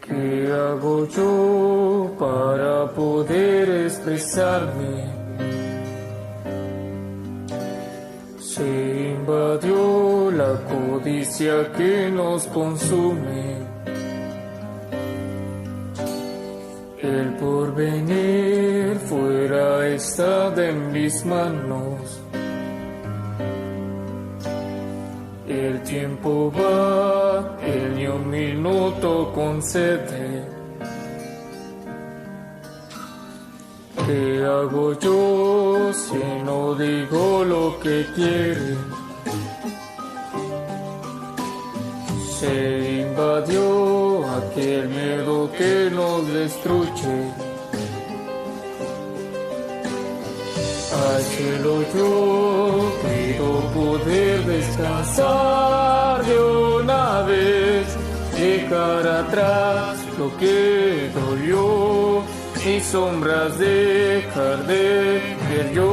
¿Qué hago yo para poder expresarme? Se invadió la codicia que nos consume. El porvenir fuera está en mis manos. El tiempo va, él ni un minuto concede. ¿Qué hago yo si no digo lo que quiere? Se invadió aquel miedo que nos destruye. Al cielo yo pido poder descansar de una vez, dejar atrás lo que dolió, mis sombras dejar de ver yo.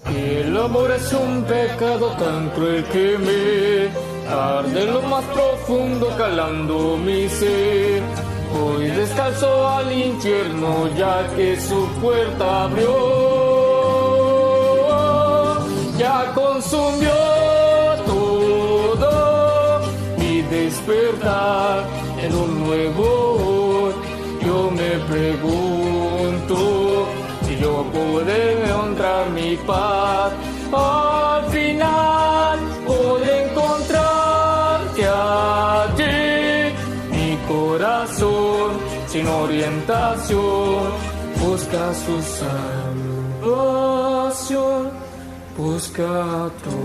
El amor es un pecado tan cruel que me arde en lo más profundo calando mi ser. Voy descalzo al infierno ya que su puerta abrió. Ya consumió todo mi despertar en un nuevo hoy. Yo me pregunto si yo podré encontrar mi paz. Al final podré encontrarte allí. Mi corazón sin orientación busca su salvación, busca tu